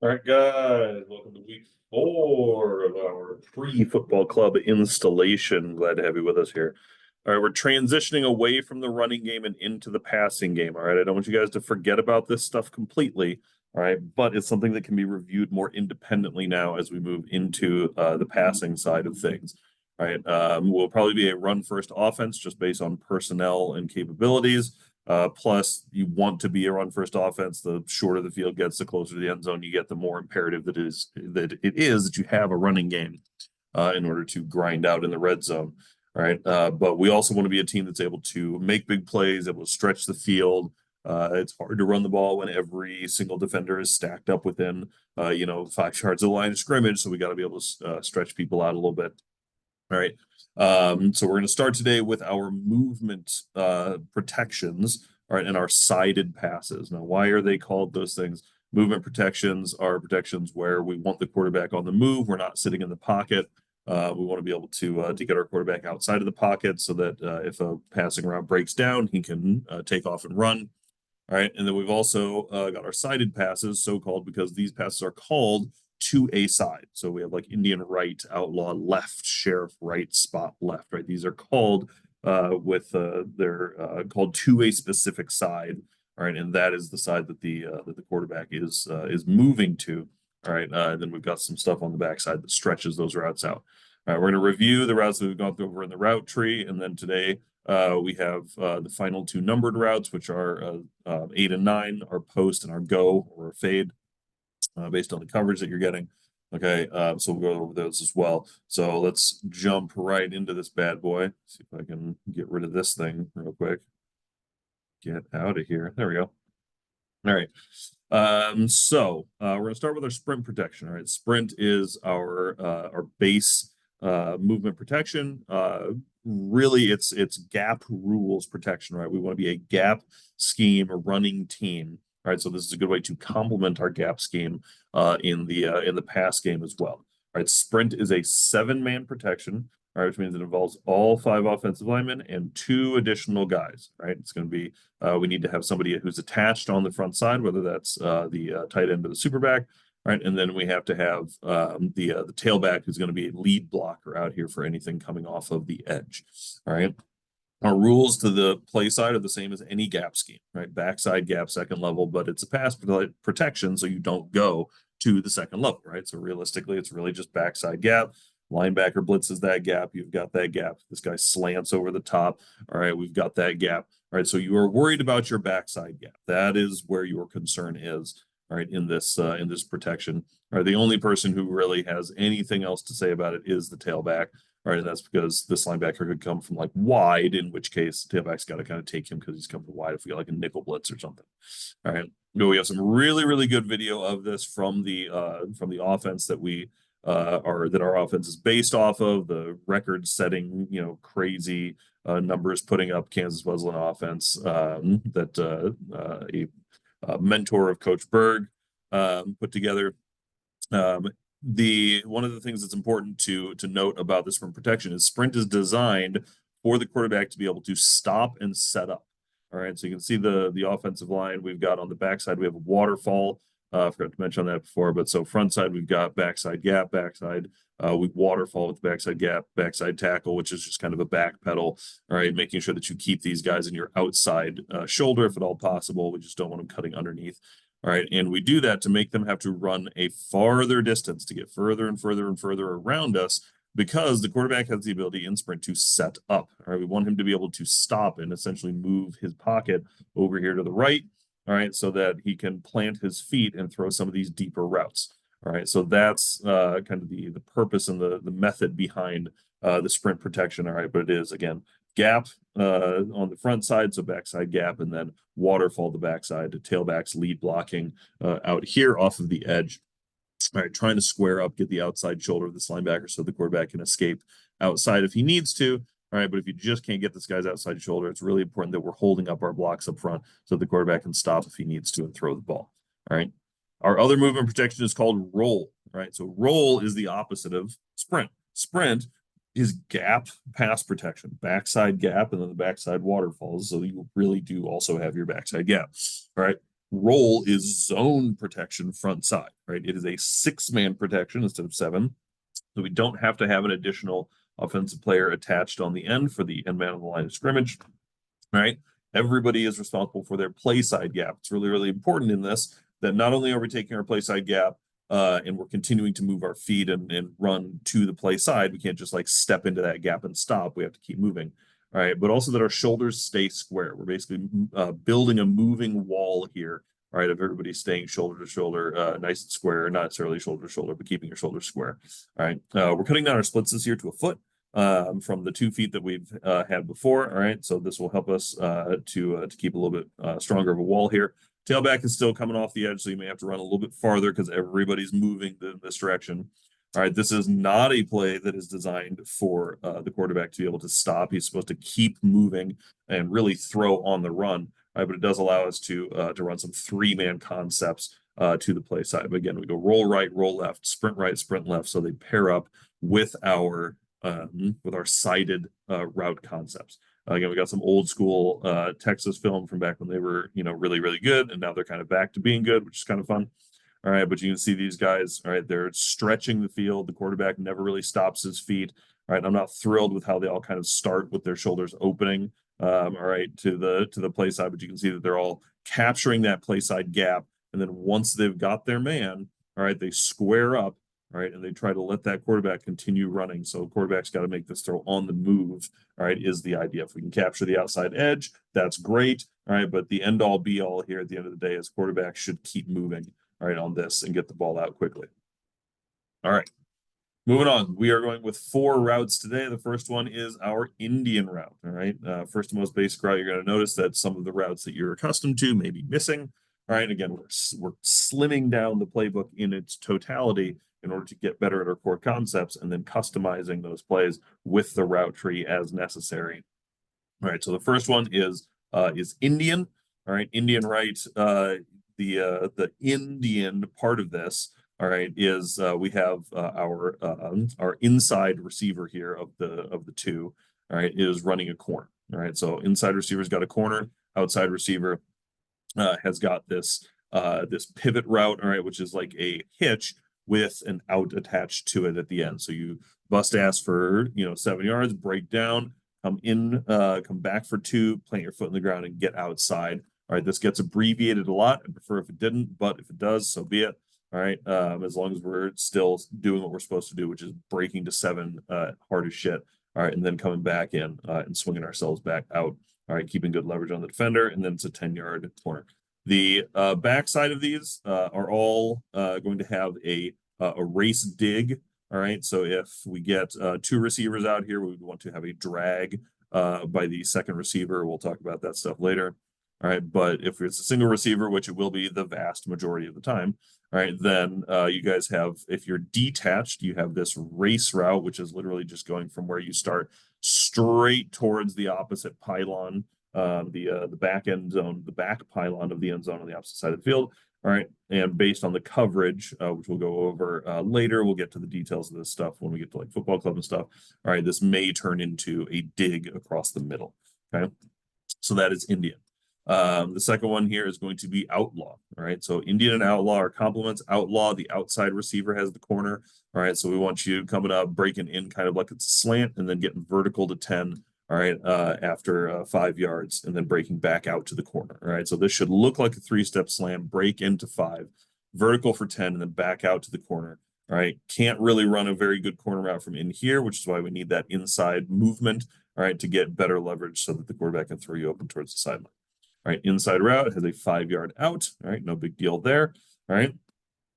All right, guys, welcome to week 4 of our pre-football club installation. Glad to have you with us here. All right, we're transitioning away from the running game and into the passing game. All right, I don't want you guys to forget about this stuff completely. All right, but it's something that can be reviewed more independently now as we move into the passing side of things. All right, will probably be a run-first offense just based on personnel and capabilities. Plus, you want to be a run first offense. The shorter the field gets, the closer to the end zone you get, the more imperative that it is that you have a running game in order to grind out in the red zone. All right. But we also want to be a team that's able to make big plays, able to stretch the field. It's hard to run the ball when every single defender is stacked up within 5 yards of the line of scrimmage. So we got to be able to stretch people out a little bit. All right. So we're going to start today with our movement protections, all right, and our sided passes. Now, why are they called those things? Movement protections are protections where we want the quarterback on the move. We're not sitting in the pocket. We want to be able to get our quarterback outside of the pocket so that if a passing route breaks down, he can take off and run. All right. And then we've also got our sided passes, so called because these passes are called to a side. So we have like Indian right, outlaw left, sheriff right, spot left, right? These are called they're called to a specific side. All right. And that is the side that the quarterback is moving to. All right. Then we've got some stuff on the backside that stretches those routes out. All right, we're going to review the routes that we've gone over in the route tree. And then today we have the final 2 numbered routes, which are 8 and 9, our post and our go or our fade, based on the coverage that you're getting. Okay, so we'll go over those as well. So let's jump right into this bad boy. See if I can get rid of this thing real quick. Get out of here. There we go. All right. So we're going to start with our sprint protection. All right, sprint is our base movement protection. Really, it's gap rules protection. Right, we want to be a gap scheme, a running team. All right, so this is a good way to complement our gap scheme in the pass game as well. All right, sprint is a 7-man protection. All right, which means it involves all 5 offensive linemen and 2 additional guys. Right, it's going to be we need to have somebody who's attached on the front side, whether that's the tight end or the superback. Right, and then we have to have the tailback who's going to be a lead blocker out here for anything coming off of the edge. All right. Our rules to the play side are the same as any gap scheme, right? Backside gap, second level, but it's a pass protection, so you don't go to the second level, right? So realistically, it's really just backside gap. Linebacker blitzes that gap. You've got that gap. This guy slants over the top. All right, we've got that gap. All right, so you are worried about your backside gap. That is where your concern is. All right, in this protection. All right, the only person who really has anything else to say about it is the tailback. All right, and that's because this linebacker could come from like wide, in which case the tailback's got to kind of take him because he's coming from wide if we got like a nickel blitz or something. All right. We have some really, really good video of this from the offense that we our offense is based off of, the record setting, crazy numbers putting up Kansas Wesleyan offense that a mentor of Coach Berg put together. One of the things that's important to note about this sprint protection is sprint is designed for the quarterback to be able to stop and set up. All right, so you can see the offensive line we've got on the backside. We have a waterfall. I forgot to mention that before, but so front side we've got backside gap, backside. We waterfall with the backside gap, backside tackle, which is just kind of a back pedal. All right, making sure that you keep these guys in your outside shoulder if at all possible. We just don't want them cutting underneath. All right, and we do that to make them have to run a farther distance to get further and further and further around us because the quarterback has the ability in sprint to set up. All right, we want him to be able to stop and essentially move his pocket over here to the right. All right, so that he can plant his feet and throw some of these deeper routes. All right, so that's kind of the purpose and the method behind the sprint protection. All right, but it is again gap on the front side, so backside gap, and then waterfall the backside to tailbacks lead blocking out here off of the edge. All right, trying to square up, get the outside shoulder of this linebacker so the quarterback can escape outside if he needs to. All right, but if you just can't get this guy's outside shoulder, it's really important that we're holding up our blocks up front so the quarterback can stop if he needs to and throw the ball. All right. Our other movement protection is called roll. Right. So roll is the opposite of sprint. Sprint is gap pass protection, backside gap, and then the backside waterfalls. So you really do also have your backside gap. All right. Roll is zone protection front side, right? It is a 6-man protection instead of 7. So we don't have to have an additional offensive player attached on the end for the end man on the line of scrimmage, right? Everybody is responsible for their play side gap. It's really, really important in this that not only are we taking our play side gap and we're continuing to move our feet and run to the play side, we can't just like step into that gap and stop. We have to keep moving. All right, but also that our shoulders stay square. We're basically building a moving wall here, all right, of everybody staying shoulder to shoulder, nice and square, not necessarily shoulder to shoulder, but keeping your shoulders square. All right, we're cutting down our splits this year to a foot from the 2 feet that we've had before. All right, so this will help us to keep a little bit stronger of a wall here. Tailback is still coming off the edge, so you may have to run a little bit farther because everybody's moving in this direction. All right, this is not a play that is designed for the quarterback to be able to stop. He's supposed to keep moving and really throw on the run. All right, but it does allow us to run some 3-man concepts to the play side. But again, we go roll right, roll left, sprint right, sprint left, so they pair up with our sided route concepts. Again, we got some old school Texas film from back when they were, really, really good, and now they're kind of back to being good, which is kind of fun. All right, but you can see these guys, all right, they're stretching the field. The quarterback never really stops his feet. All right, I'm not thrilled with how they all kind of start with their shoulders opening, all right, to the play side, but you can see that they're all capturing that play side gap. And then once they've got their man, all right, they square up, all right, and they try to let that quarterback continue running. So quarterback's got to make this throw on the move, all right, is the idea. If we can capture the outside edge, that's great, all right, but the end all be all here at the end of the day is quarterback should keep moving, all right, on this and get the ball out quickly. All right, moving on. We are going with 4 routes today. The first one is our Indian route, all right. First and most basic route, you're going to notice that some of the routes that you're accustomed to may be missing. All right, again, we're slimming down the playbook in its totality in order to get better at our core concepts and then customizing those plays with the route tree as necessary. All right, so the first one is Indian. All right, Indian right. The Indian part of this, all right, is we have our inside receiver here of the 2, all right, is running a corner. All right, so inside receiver's got a corner, outside receiver has got this pivot route, all right, which is like a hitch with an out attached to it at the end. So you bust ass for 7 yards, break down, come back for 2, plant your foot in the ground and get outside. All right, this gets abbreviated a lot. I prefer if it didn't, but if it does, so be it. All right, as long as we're still doing what we're supposed to do, which is breaking to 7 hard as shit. All right, and then coming back in and swinging ourselves back out. All right, keeping good leverage on the defender, and then it's a 10-yard corner. The backside of these are all going to have a race dig. All right, so if we get 2 receivers out here, we would want to have a drag by the second receiver. We'll talk about that stuff later. All right, but if it's a single receiver, which it will be the vast majority of the time, all right, then you guys have, if you're detached, you have this race route, which is literally just going from where you start straight towards the opposite pylon, the back end zone, the back pylon of the end zone on the opposite side of the field. All right, and based on the coverage, which we'll go over later, we'll get to the details of this stuff when we get to like football club and stuff. All right, this may turn into a dig across the middle. Okay, so that is Indian. The second one here is going to be outlaw. All right, so Indian and outlaw are complements. Outlaw, the outside receiver has the corner. All right, so we want you coming up, breaking in kind of like it's a slant, and then getting vertical to 10. All right, after 5 yards, and then breaking back out to the corner. All right, so this should look like a 3-step slam, break into 5, vertical for 10, and then back out to the corner. All right, can't really run a very good corner route from in here, which is why we need that inside movement. All right, to get better leverage so that the quarterback can throw you open towards the sideline. All right, inside route has a 5-yard out. All right, no big deal there. All right,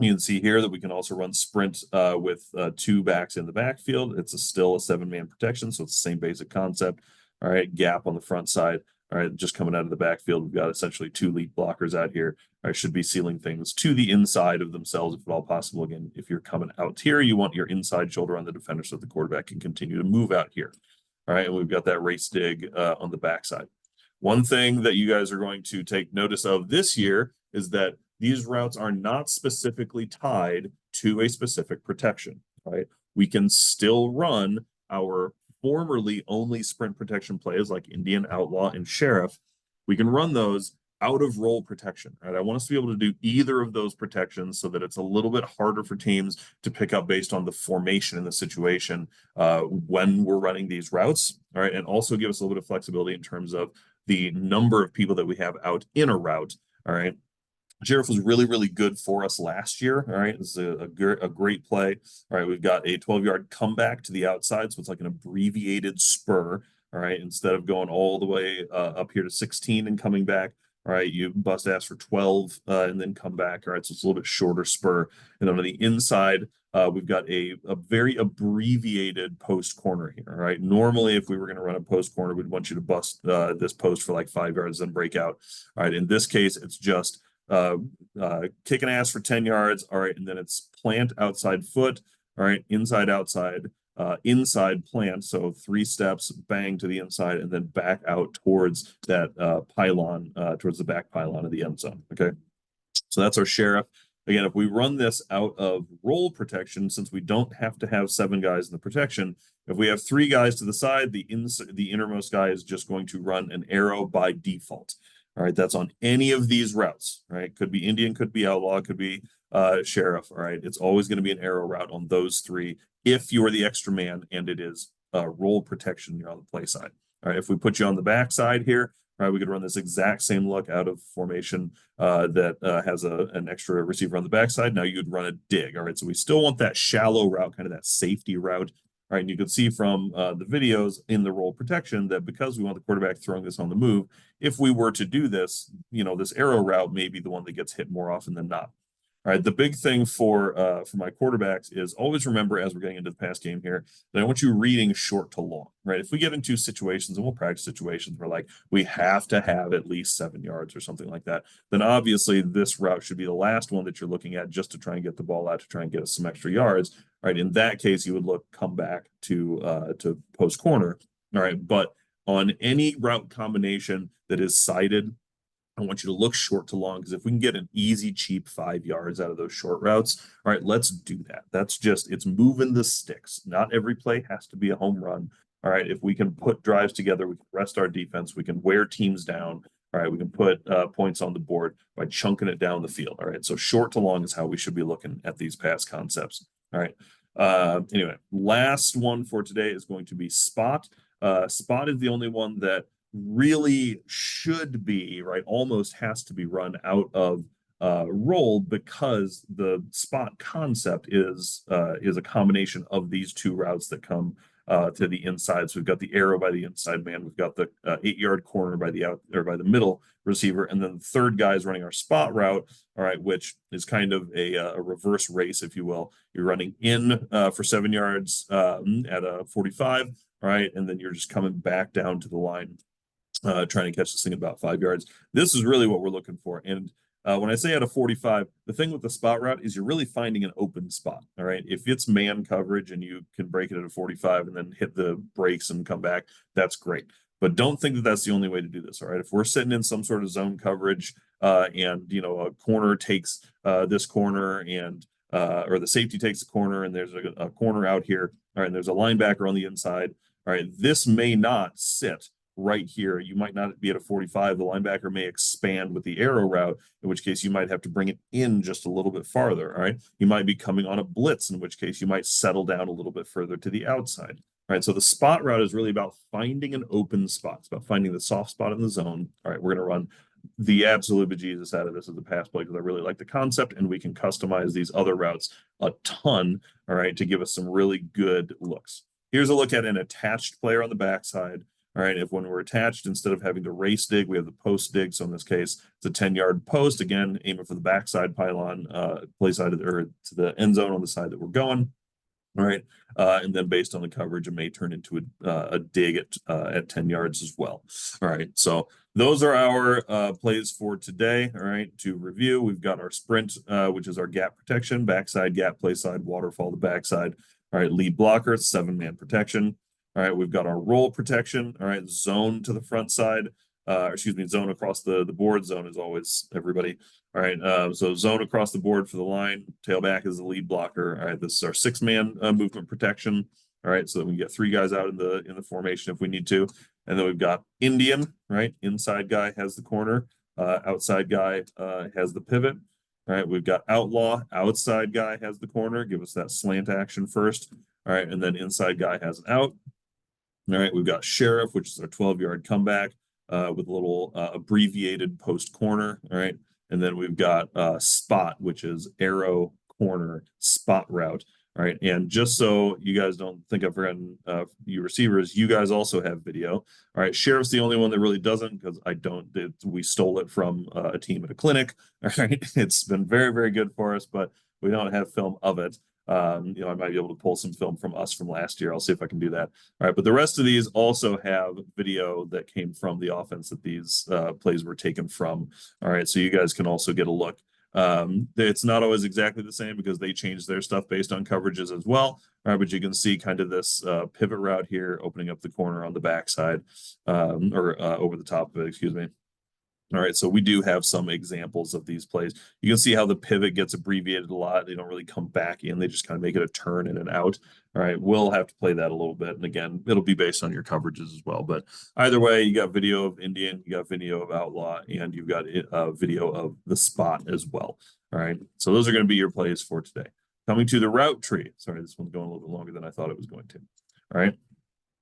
you can see here that we can also run sprint with 2 backs in the backfield. It's still a 7-man protection, so it's the same basic concept. All right, gap on the front side. All right, just coming out of the backfield, we've got essentially 2 lead blockers out here. I should be sealing things to the inside of themselves if at all possible. Again, if you're coming out here, you want your inside shoulder on the defender so the quarterback can continue to move out here. All right, and we've got that race dig on the backside. One thing that you guys are going to take notice of this year is that these routes are not specifically tied to a specific protection, right? We can still run our formerly only sprint protection plays like Indian, Outlaw, and Sheriff. We can run those out of roll protection, right? I want us to be able to do either of those protections so that it's a little bit harder for teams to pick up based on the formation in the situation when we're running these routes, all right? And also give us a little bit of flexibility in terms of the number of people that we have out in a route, all right? Sheriff was really, really good for us last year. All right. This is a great play. All right. We've got a 12-yard comeback to the outside. So it's like an abbreviated spur. All right. Instead of going all the way up here to 16 and coming back. All right. You bust ass for 12 and then come back. All right. So it's a little bit shorter spur. And then on the inside, we've got a very abbreviated post corner here. All right. Normally, if we were going to run a post corner, we'd want you to bust this post for like 5 yards, then break out. All right. In this case, it's just kicking ass for 10 yards. All right. And then it's plant outside foot. All right. Inside, outside, inside plant. So 3 steps, bang to the inside, and then back out towards that pylon, towards the back pylon of the end zone. Okay. So that's our sheriff. Again, if we run this out of roll protection, since we don't have to have 7 guys in the protection, if we have 3 guys to the side, the innermost guy is just going to run an arrow by default. All right, that's on any of these routes, right? Could be Indian, could be outlaw, could be sheriff. All right, it's always going to be an arrow route on those 3 if you are the extra man and it is roll protection, you're on the play side. All right, if we put you on the back side here, right, we could run this exact same look out of formation that has an extra receiver on the backside. Now you'd run a dig. All right, so we still want that shallow route, kind of that safety route. All right, and you can see from the videos in the roll protection that because we want the quarterback throwing this on the move, if we were to do this, this arrow route may be the one that gets hit more often than not. All right, the big thing for my quarterbacks is always remember as we're getting into the pass game here that I want you reading short to long, right? If we get into situations, and we'll practice situations where like we have to have at least 7 yards or something like that, then obviously this route should be the last one that you're looking at just to try and get the ball out to try and get us some extra yards. Right, in that case, you would look come back to post corner. All right, but on any route combination that is sided, I want you to look short to long because if we can get an easy, cheap 5 yards out of those short routes, all right, let's do that. It's moving the sticks. Not every play has to be a home run. All right, if we can put drives together, we can rest our defense, we can wear teams down. All right, we can put points on the board by chunking it down the field. All right, so short to long is how we should be looking at these pass concepts. All right. Anyway, last one for today is going to be spot. Spot is the only one that really should be, right, almost has to be run out of roll because the spot concept is a combination of these 2 routes that come to the inside. So we've got the arrow by the inside man, we've got the 8-yard corner by the out or by the middle receiver, and then the third guy is running our spot route. All right, which is kind of a reverse race, if you will. You're running in for 7 yards at a 45, all right, and then you're just coming back down to the line trying to catch this thing at about 5 yards. This is really what we're looking for. And when I say at a 45, the thing with the spot route is you're really finding an open spot. All right. If it's man coverage and you can break it at a 45 and then hit the brakes and come back, that's great. But don't think that that's the only way to do this. All right. If we're sitting in some sort of zone coverage and, a corner takes this corner and or the safety takes the corner and there's a corner out here. All right. And there's a linebacker on the inside. All right. This may not sit right here. You might not be at a 45. The linebacker may expand with the arrow route, in which case you might have to bring it in just a little bit farther. All right. You might be coming on a blitz, in which case you might settle down a little bit further to the outside. All right. So the spot route is really about finding an open spot. It's about finding the soft spot in the zone. All right. We're going to run the absolute bejesus out of this as a pass play because I really like the concept and we can customize these other routes a ton. All right. To give us some really good looks. Here's a look at an attached player on the backside. All right, if when we're attached, instead of having to race dig, we have the post dig. So in this case, it's a 10-yard post. Again, aiming for the backside pylon, play side of or to the end zone on the side that we're going. All right, and then based on the coverage, it may turn into a dig at 10 yards as well. All right, so those are our plays for today. All right, to review, we've got our sprint, which is our gap protection, backside gap, play side, waterfall the backside. All right, lead blocker, 7-man protection. All right, we've got our roll protection. All right, zone to the front side. Zone across the board. Zone is always everybody. All right, so zone across the board for the line. Tailback is the lead blocker. All right, this is our 6-man movement protection. All right, so that we can get 3 guys out in the formation if we need to. And then we've got Indian, right? Inside guy has the corner. outside guy has the pivot. All right, we've got outlaw, outside guy has the corner, give us that slant action first. All right, and then inside guy has an out. All right, we've got sheriff, which is our 12-yard comeback with a little abbreviated post corner. All right, and then we've got spot, which is arrow corner spot route. All right, and just so you guys don't think I've forgotten you receivers, you guys also have video. All right, sheriff's the only one that really doesn't because we stole it from a team at a clinic. All right, it's been very, very good for us, but we don't have film of it. I might be able to pull some film from us from last year. I'll see if I can do that. All right, but the rest of these also have video that came from the offense that these plays were taken from. All right, so you guys can also get a look. It's not always exactly the same because they change their stuff based on coverages as well. All right, but you can see kind of this pivot route here, opening up the corner on the backside or over the top of it, excuse me. All right, so we do have some examples of these plays. You can see how the pivot gets abbreviated a lot. They don't really come back in. They just kind of make it a turn and an out. All right, we'll have to play that a little bit. And again, it'll be based on your coverages as well. But either way, you got video of Indian, you got video of outlaw, and you've got video of the spot as well. All right, so those are going to be your plays for today. Coming to the route tree. Sorry, this one's going a little bit longer than I thought it was going to. All right,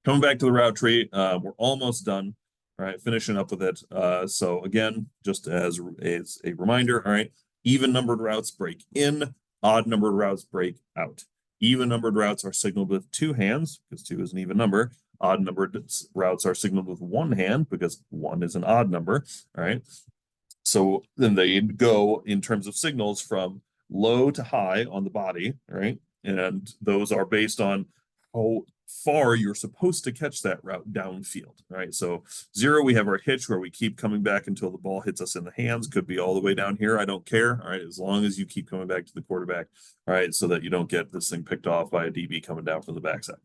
coming back to the route tree, we're almost done. All right, finishing up with it. So again, just as a reminder, all right, even numbered routes break in, odd numbered routes break out. Even numbered routes are signaled with two hands because two is an even number. Odd numbered routes are signaled with one hand because one is an odd number. All right. So then they go in terms of signals from low to high on the body, right? And those are based on how far you're supposed to catch that route downfield, right? So 0, we have our hitch where we keep coming back until the ball hits us in the hands. Could be all the way down here. I don't care. All right, as long as you keep coming back to the quarterback, all right, so that you don't get this thing picked off by a DB coming down from the backside.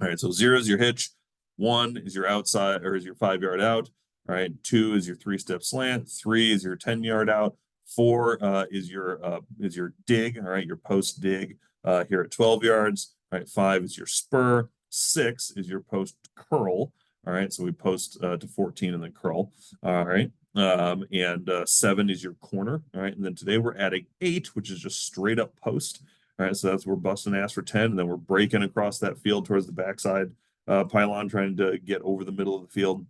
All right, so 0 is your hitch. 1 is your outside or is your 5-yard out. All right, 2 is your 3-step slant. 3 is your 10-yard out. 4 is your dig. All right, your post dig here at 12 yards. All right, 5 is your spur. 6 is your post curl. All right, so we post to 14 and then curl. All right, and 7 is your corner. All right, and then today we're adding 8, which is just straight up post. All right, so that's we're busting ass for 10, and then we're breaking across that field towards the backside pylon, trying to get over the middle of the field.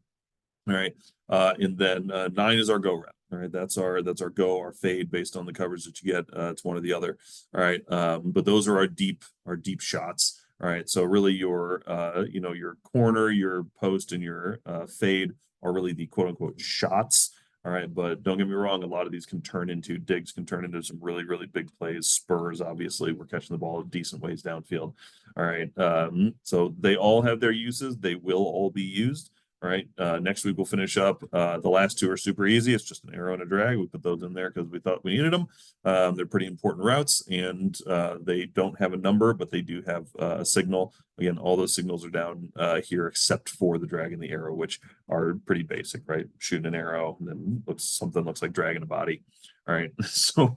All right, and then 9 is our go route. All right, that's our go, our fade based on the coverage that you get. It's one or the other. All right, but those are our deep shots. All right, so really your your corner, your post, and your fade are really the quote unquote shots. All right, but don't get me wrong, a lot of these can turn into digs, can turn into some really, really big plays. Spurs, obviously, we're catching the ball decent ways downfield. All right, so they all have their uses. They will all be used. All right, next week we'll finish up. The last 2 are super easy. It's just an arrow and a drag. We put those in there because we thought we needed them. They're pretty important routes, and they don't have a number, but they do have a signal. Again, all those signals are down here except for the drag and the arrow, which are pretty basic, right? Shooting an arrow and then something looks like dragging a body. All right, so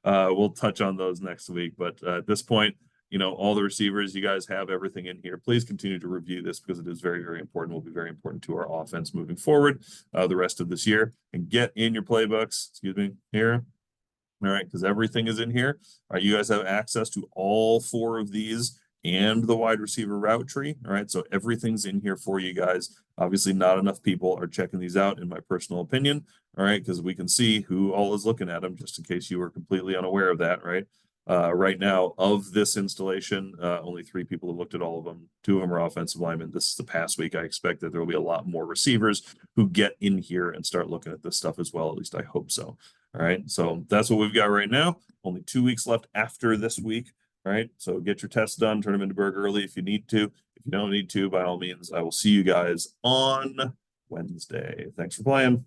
we'll touch on those next week. But at this point, all the receivers, you guys have everything in here. Please continue to review this because it is very, very important. Will be very important to our offense moving forward the rest of this year. And get in your playbooks, excuse me, here. All right, because everything is in here. All right, you guys have access to all 4 of these and the wide receiver route tree. All right, so everything's in here for you guys. Obviously, not enough people are checking these out, in my personal opinion. All right, because we can see who all is looking at them, just in case you were completely unaware of that, right? Right now, of this installation, only 3 people have looked at all of them. 2 of them are offensive linemen. This is the past week. I expect that there will be a lot more receivers who get in here and start looking at this stuff as well. At least I hope so. All right, so that's what we've got right now. Only 2 weeks left after this week. All right, so get your tests done, turn them into Berg early if you need to. If you don't need to, by all means, I will see you guys on Wednesday. Thanks for playing.